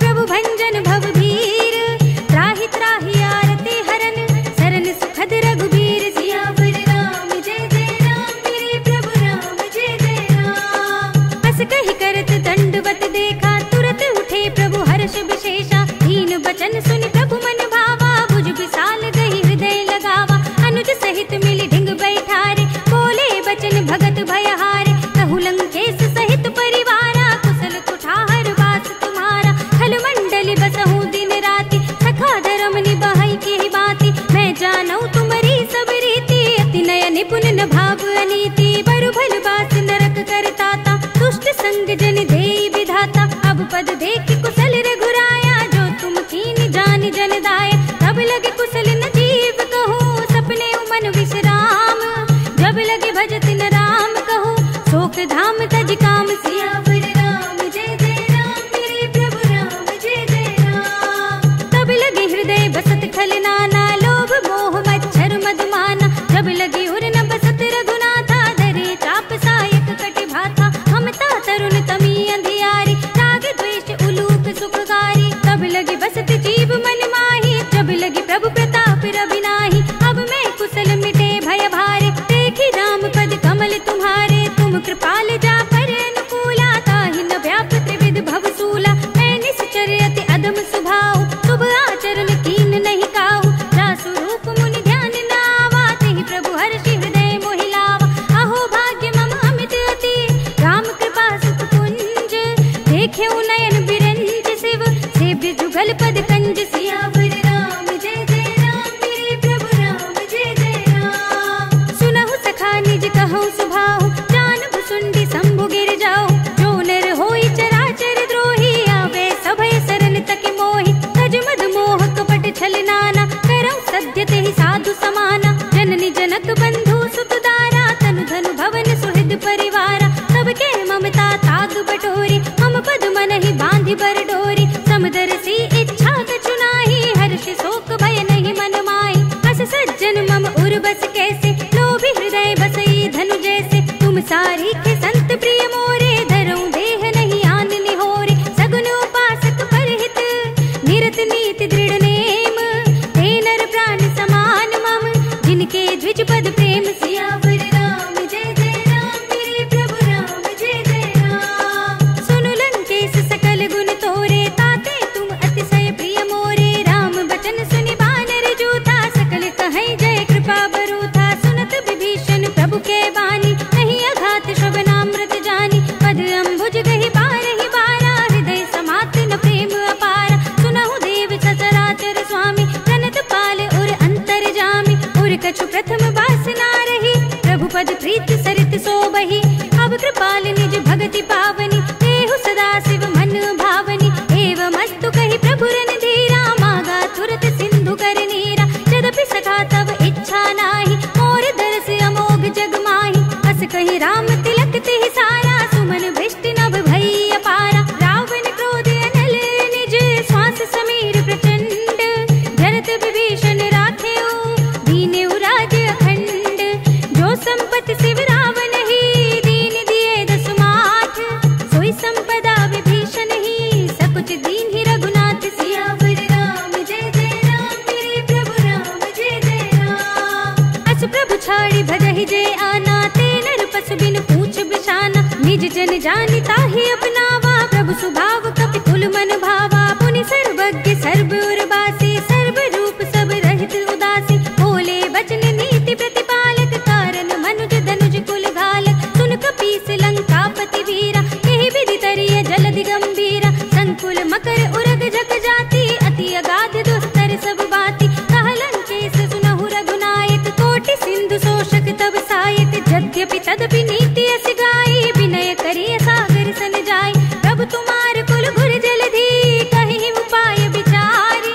Speaker 1: प्रभु भंजन भव भीर। त्राहि त्राहि आरती हरन, शरण सुखद रघुबीर। सियावर राम जय जय राम, मेरे प्रभु राम जय जय राम। अस कहि करत दंडवत देखा, तुरत उठे प्रभु हर्ष विशेषा। दीन बचन सुनि प्रभु मन भावा, भुज विशाल गही हृदय लगावा। अनुज सहित मिलि ढिंग बैठारे, बोले बचन भगत भयहारे। कहु लंकेश सहित परिवारा, कुशल कुठार वास तुम्हारा। खल मंडली बसहु दिन राति, सखा धर्म निभाई की बाती। मैं जानऊ तुम्हारी सब रीति, अति नय निपुण न भाव अनीति। बरु भल बास नरक करताता, दुष्ट संग जन देई विधाता। अब पद देख कुशल रघुराया, जो तुम कीन जान जन दाया। तब लगे कुशल न जीव कहो, सपने मन विश्राम। जब लगे भजत न राम कहो, शोक धाम तज काम। सियावर राम जय जय राम, मेरे प्रभु राम जय जय राम। तब लगे हृदय बसत खल नाना, लोभ मोह मच्छर मधुमाना। जब लगे उर न बसत रघुनाथा, धरे चाप सायक कटि भाथा। ममता तरुण तमी अंधियारी, राग द्वेष उलूक सुखकारी। तब लगे बसत जीव मन माही, जब लगे प्रभु प्रताप रविनाही। अब मैं कुशल मिटे भय भारे, देखी राम पद कमल तुम्हारे। तुम कृपाल जा पर अनुकूला, ताहि न व्याप त्रिविध भवसूला। मैं निश्चर अति अधम स्वभाव, शुभ आचरण कीन नहीं काहू। जासु रूप मुनि ध्यान न आवा, तेहि प्रभु हर्षि हृदय मोहि लावा। अहो भाग्य मम अमित अति, राम कृपा सुख कुंज। देखेउ नयन बिरंज शिव, सेव्य जुगल पद कंज। सियावर राम जय जय राम, मेरे प्रभु राम जय जय राम। सुनहु सखा निज कहु सुभाहु, जानब सुंडी शंभु गिर जाओ। जो नर होई चराचर द्रोही, आवे सभय शरण तक मोहि। तज मद मोह कपट छल नाना, करौ सद्य तेहि साधु समाना। जननी जनक बंधु सुत दारा, तनु धनु भवन सुहृद परिवारा। सबके ममता ताग बटोरी, मम पद मन ही बांधि बर डोरी। समदर्शी इच्छा कछु नाही, हर्ष शोक भय नहीं मन माही। अस सज्जन मम उर बस कैसे, लोभी हृदय बसई धनु जैसे। तुम सारी के संत प्रिय मोरे, धरऊं देह नहीं आन निहोरे। सगुन उपासक परहित, निरत नीति दृढ़ नेम। ते नर प्राण समान मम, जिनके द्विज पद प्रेम। सियावर राम जय जय राम, मेरे प्रभु राम जय जय राम। सुनु लंकेश सकल गुण तोरे, ताते तुम अतिशय प्रिय मोरे। राम बचन सुनि बानर जूथा, सकल कहें जय कृपा बरूथा। निज जन जानिता ही अपनावा, प्रभु स्वभाव कपि कुल मन भावा। पुनि सर्वज्ञ सर्व उर्वासी, सर्व रूप सब रहित उदासी। बोले वचन नीति प्रतिपालक, कारण मनुज धनुज कुल घालक। सुन कपीस लंकापति वीरा, यही विधि तरिय जलधि गंभीरा। संकुल मकर उरग जग जाति, अति अगाध दुस्तर सब बाती। कहलन केस सुनहु रघुनायक, कोटि सिंधु शोषक तब सायक। यद्यपि तदपि नीति अस गाई, विनय करिय सागर सन जाई। प्रभु तुम्हार कुल घुर जलधि, कहि उपाय विचारी।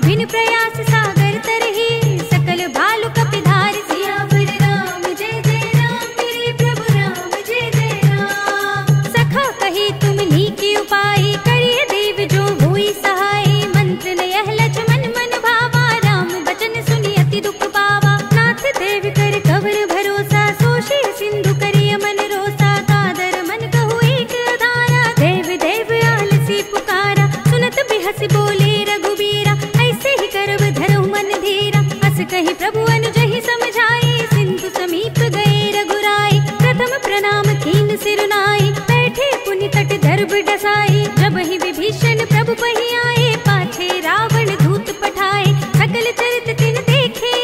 Speaker 1: बिन प्रयास सागर तरहि, सकल भालु कपि धारि। सियावर राम जय जय राम, मेरे प्रभु राम जय जय राम। सखा कही तुम नीकी उपाय, करिय देव जो हुई सहाय। मंत्र न यह लक्ष्मण मन भावा, राम बचन सुनि अति दुख पावा। नाथ देव कर कवर भरोसा, सोषि सिंधु करिय मन रोसा। कादर मन कहु एक अधारा, देव देव आलसी पुकारा। सुनत बिहसि बोले रघुबीरा, ऐसे ही करब धरहु मन धीरा। अस कहि प्रभु अनुजहि समझाए, सिंधु समीप गए रघुराई। प्रथम प्रणाम कीन सिर नाई, बैठे पुनि तट दर्भ डसाई। जब ही विभीषण प्रभु पहि आए, पाछे रावण दूत पठाए। सकल चरित तिन देखे,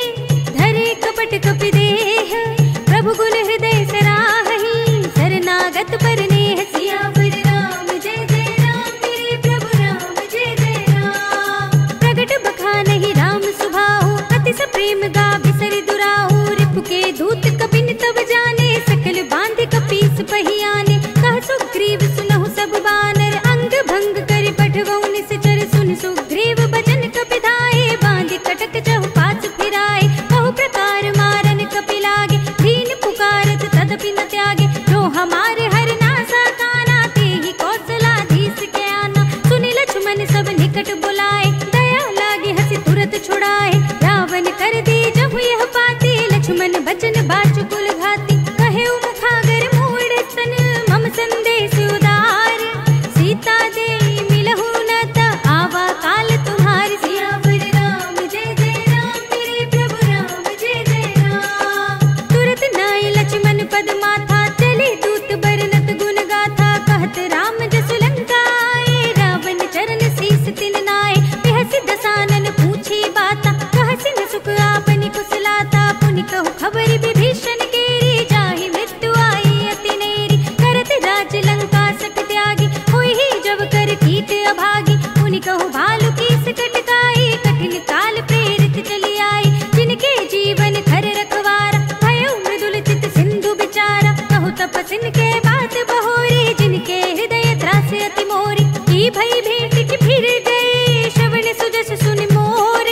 Speaker 1: धरे कपट कपि देह। प्रभु गुण हृदय सराहहि, शरणागत पर नेह। सियावर राम जय जय राम, मेरे प्रभु राम जय जय राम। प्रगट बखानहि राम सुभाहु, अति स प्रेम गा बिसरि दुराहु। रिपु के दूत कपिन तब जाने, सकल बांधि कपीस पहि आने। कह सुग्रीव सुनहु सब बानर, अंग भंग करि पठवहु निश्चर। सुनि सुग्रीव बचन कपि धाये, बांधि कटक चहु पाछ फिराए। बहु प्रकार मारन कपि लागे, दीन पुकारत तदपि न त्यागे। जो हमारे हर नासा काना, तेहि कौशलाधीश के आना। सुनि लक्ष्मण सब निकट बुलाए, दया लागे हंसी तुरत छुड़ाए। रावण कर दी जब यह पाती, लक्ष्मण बचन बाचु कुल घाती। कहे मुखागर मूढ़ सन, मम संदेश उदार। सीता दे मिलहु न त, आवा काल तुम्हारी। सियावर राम जय जय राम, मेरे प्रभु राम जय जय राम। तुरत नाई लक्ष्मण पद माथा, चले दूत बरनत गुण गाथा। कहत राम जसु लंका आए, रावण चरण शीस तिन नाए। बिहसि दसानन पूछी बाता, कहसि न सुख आपनि कुशलाता। पुनि कहु खबर विभीषण केरी, जाहि मृत्यु आई अति नेरी। करत राज लंका सक त्यागी, होई ही जब कर कीट अभागी। पुनि कहु भालु कीस कटकाई, कठिन काल प्रेरित चली आई। जिनके जीवन खर रखवारा, भयो मृदुल चित सिंधु बिचारा। कहु तपसिन के बात बहोरी, जिनके हृदय त्रास अति मोरी। की भई भेंट की फिर गए, श्रवण सुजस सुनि मोर।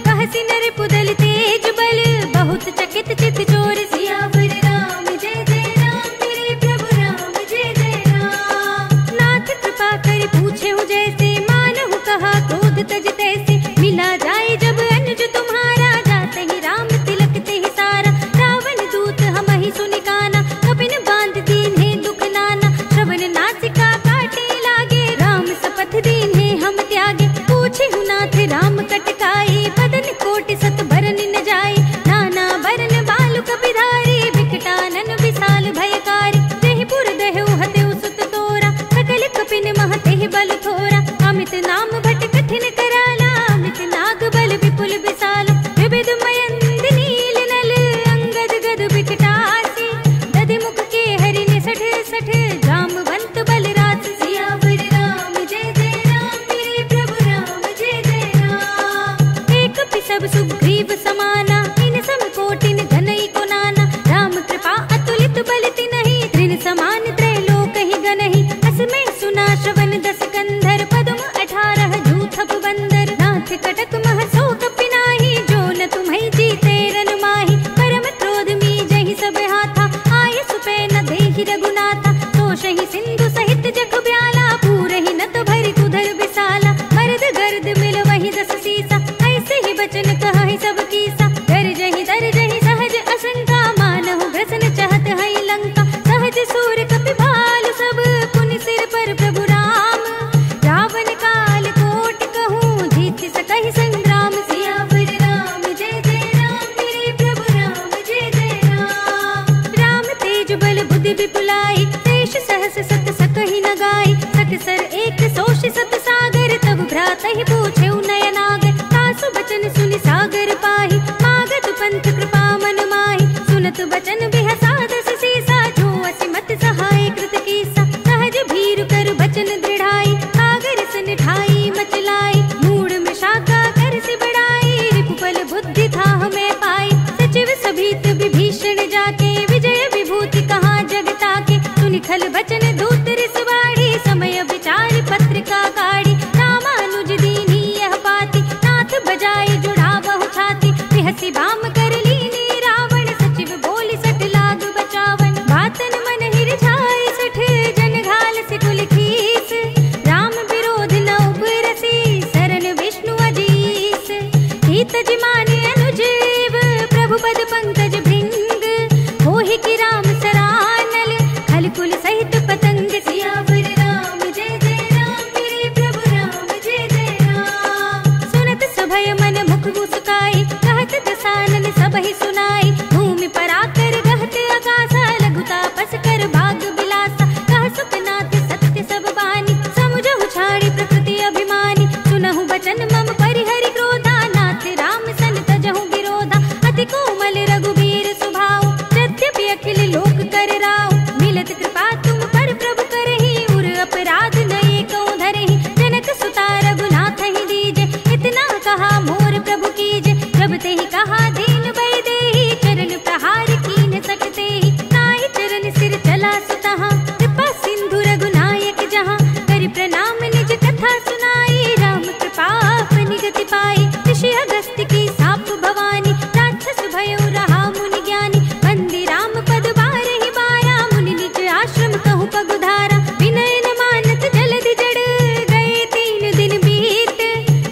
Speaker 1: कहसि नर पुदल तेज बल, बहुत चकित चित चोर। सियावर राम जय जय राम, मेरे प्रभु राम जय जय राम। नाथ कृपा करि पूछेहु जैसे, मानहु कहा क्रोध तज तैसे। मिला जाए जब अनुज तुम्हारा, जाते ही राम तिलक तेहि सारा। रावण दूत हमहि सुनि काना, कपिन बांध दीन्हे दुख नाना। श्रवण नासिका काटे लागे, राम शपथ दीन्हे हम त्यागे। पूछेहु नाथ राम कटकाई, बदन कोटि सत भरन न जाई। नाना वरन बालु कपि धारी, विकटानन विशाल भयकारी। तेहि पुर दहु हतेउ सुत तोरा, सकल कपिन मह तेहि बल थोरा। अमित नाम भट कठिन कराला, अमित नाग बल विपुल विशाल। विविध मयंद नील नल, अंगद गद विकटासी। दधि मुख के हरि निसठ सठ, जामवंत बल रास। सियावर राम जय जय राम, मेरे प्रभु राम जय जय राम। एक पि सब सुग्रीव समाना, इन सम कोटिन घनई को नाना। राम कृपा अतुलित बल तिनहि, तृण समान त्रैलोक ही गनहि। अस में सुना श्रवण दस कंधर, पद्म 18 जूथप बंदर। नाथ कटक मह सो कपि नाही, जो न तुम्हि जीते रन माही। परम क्रोध मीजहि सब हाथा, आय सुपै न देहि रघुनाथा। तोषहि सिंधु सहित जग ब्याला, पूरहि न तो भरि कुधर विशाला। मर्द गर्द मिल वही दस सीसा, ऐसे ही बचन कहहि सब कीसा। गर्जहि दर्जहि सहज असंका, मानहु ग्रसन चहत हई लंका। सहज सूर कपि भालु सब, पुनि सिर पर प्रभु राम। रावण काल कोटि कहूँ, जीत सकहि संग्राम। सियावर राम जय जय राम, मेरे प्रभु राम जय जय राम। राम तेज बल बुद्धि विपुलाई, शेष सहस्र छल बचन दूत रिसवाड़ी, समय विचार पत्रिका काढ़ी, रामानुज दीनी यह पाती, नाथ बजाई जुड़ा बहु छाती, बिहसी बाम कर लीनी रावण, सचिव बोली सठ लाग बचावन, बातन मन हिर छाई सठ जन घाल से कुल खीस, राम विरोध न उबरसी शरण विष्णु अजीस, हित जिमाने अनुजीव प्रभु पद पंकज भृंग, होहि की राम सरानल खल कुल सहित पतंग, सियावर राम जय जय राम मेरे प्रभु राम जय जय राम, सुनत सभय मन मुख मुस्काई, कहत दसानन सबहि सुनाई, भूमि पर आकर गहत आकाशा, लघु तापस कर भाग बिलासा, कह सुखनाथ सत्य सब बानी, समुझहु छाड़ी प्रकृति अभिमानी, सुनहु बचन मम परिहरि क्रोधा, नाथ राम सन तजहु विरोधा, अति कोमल रघुबीर सुभाऊ, यद्यपि अखिल लोक कर राव, मिलत कृपा तुम पर प्रभु करहि, उर अपराध नये कौ धरहि, जनक सुता रघुनाथ ही दीजे, इतना कहा मोर प्रभु कीजे, जब ते ही कहा दीन भय देहि, चरण प्रहार कीन सकते ही, नाहि चरण सिर चला सुतहा, कृपा सिंधु रघुनायक जहाँ, करि प्रणाम निज कथा सुनाई, राम कृपा अपनी गति पाई, ऋषि अगस्त्य की साप भवानी, राक्षस भयो रहा मुनि ज्ञानी, बंदी राम पद बारहि बारा, मुनि निज आश्रम कहु पगुधारा, विनय न मानत जलधि जड़, गए 3 दिन बीत,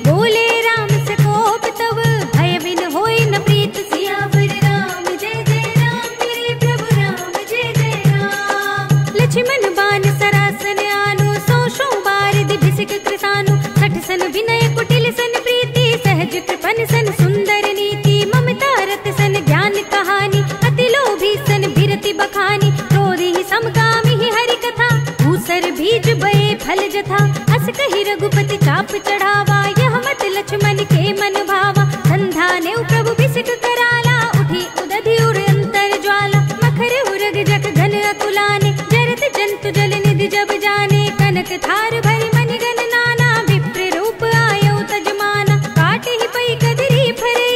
Speaker 1: बोले राम से कोप तब, भय बिन होई न प्रीत, सियावर राम जय जय राम मेरे प्रभु राम जय जय राम, लक्ष्मण बान सरासन आनो, 100 बारिधि भिसिक कृसानु, 60 सन विनय कुटिल सन प्रीति, सहज कृपन सन सुंदर नीति, ममता रत सन ज्ञान कहानी, अति लोभी सन बिरति बखानी, क्रोधी समकामी ही हरि कथा, भूसर बीज बये फल जथा, अस कहि रघुपति चाप चढ़ावा, यह मत लक्ष्मण के मन भावा, संधाने प्रभु बिसिक कराला, उठी उदधि उर अंतर ज्वाला, मखर उरग जग घन अकुलाने, जरत जंतु जल निधि जब जाने, कनक थार भरि मनि गण नाना, विप्र रूप आयो तजमाना, काटे ही पई कदरी फरई,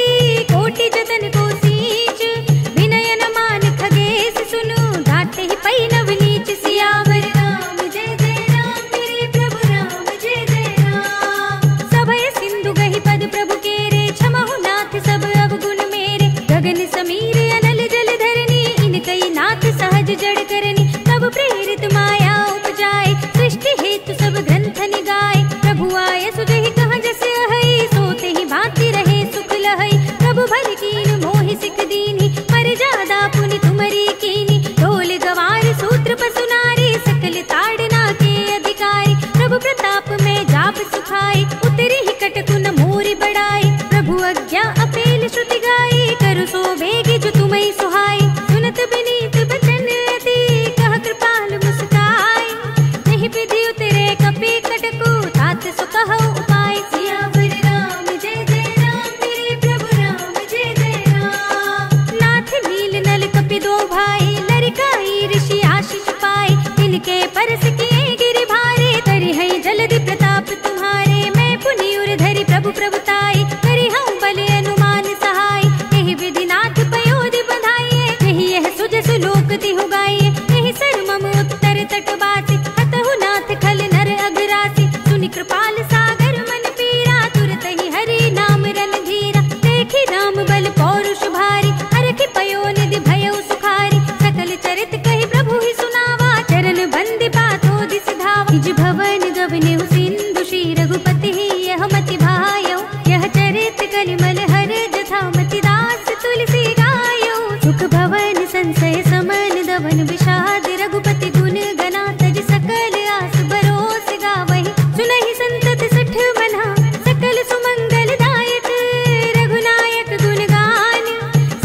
Speaker 1: कोटि जतन को सींच, विनय न मान खगेश सुनु, घाटे ही पई नव नीच, सियावर राम जय जय राम मेरे प्रभु राम जय जय राम, सभय सिंधु गहि पद प्रभु केरे, क्षमहु नाथ सब अवगुण मेरे, गगन समीर अनल जल धरनी, इनकई नाथ सहज जड़ करनी, तब प्रेरित माया उपजाए, सृष्टि हेतु सब ग्रंथ निगाए, प्रभु आय सुजहि कहाँ जस अहै, सोते ही भांति रहे सुख लहै, प्रभु भल कीन मोहि सिख दीन्ही, पर जादा पुनि तुमरी कीनी, ढोल गवार सूत्र पसु नारी, सकल ताड़ना के अधिकारी, प्रभु प्रताप में जाप सुखाई, उतरी ही कटकुन मोरि बढ़ाई, प्रभु आज्ञा अपेल श्रुति गाई, करु सो बेगी जो तुम्हें सुहाई, सुनत विनीत बचन अति, कह कृपाल मुस्काई, नहीं विधि उतरे कपि कटकु, तात सो कहु उपाय, सियावर राम जय जय राम मेरे प्रभु राम जय जय राम, नाथ नील नल कपि दो भाई, लरिकाई ऋषि आशीष पाए, इनके परस किए गिरि भारे, करि है जलधि प्रताप तुम्हारे, मैं पुनि उर धरि प्रभु प्रभुताई, करि हूँ बल अनुमान सहाय, यही विधि नाथ पयोधि बधाइए, यही यह सुजसु लोक तिहु गाइए, यही सर मम उत्तर तट बासी, हतहु नाथ खल नर अघरासी, सुनि कृपाल सागर मन पीरा, तुरत ही हरि नाम रणधीरा, देखि राम बल पौरुष भारी, हरखि पयो निधि भयउ सुखारी, सकल चरित कहि प्रभु ही सुनावा, चरण बंदी पाथो दिस धावा, निज भवन गवनेउ सिंधु श्री रघुपति ही यह मति भायौ, यह चरित कलिमल हर जथा मति दास तुलसी गायौ, सुख भवन संशय समन दवन विषाद, रघुपति गुण गना तज सकल आस बरोस गावहि, सुनहि संतत सठ मना, सकल सुमंगल दायक, रघुनायक गुण गान,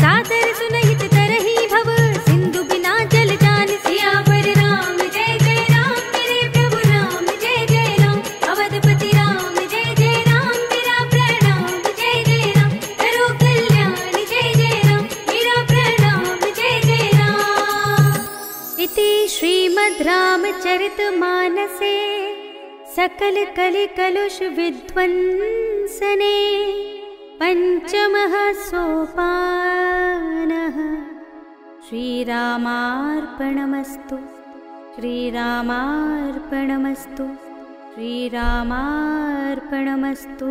Speaker 1: सादर सुनहित तरहि भव, सिंधु बिना जल जान, सियावर राम जय जय राम मेरे प्रभु राम जय जय राम, अवधपति राम जय जय राम मेरा प्रणाम जय जय राम, करो कल्याण जय जय राम मेरा प्रणाम जय जय राम, इति श्रीमद् रामचरितमानसे सकल कलि कलुष विध्वंसने, पंचमः सोपानः, श्रीरामार्पणमस्तु। श्रीरामार्पणमस्तु। श्रीरामार्पणमस्तु।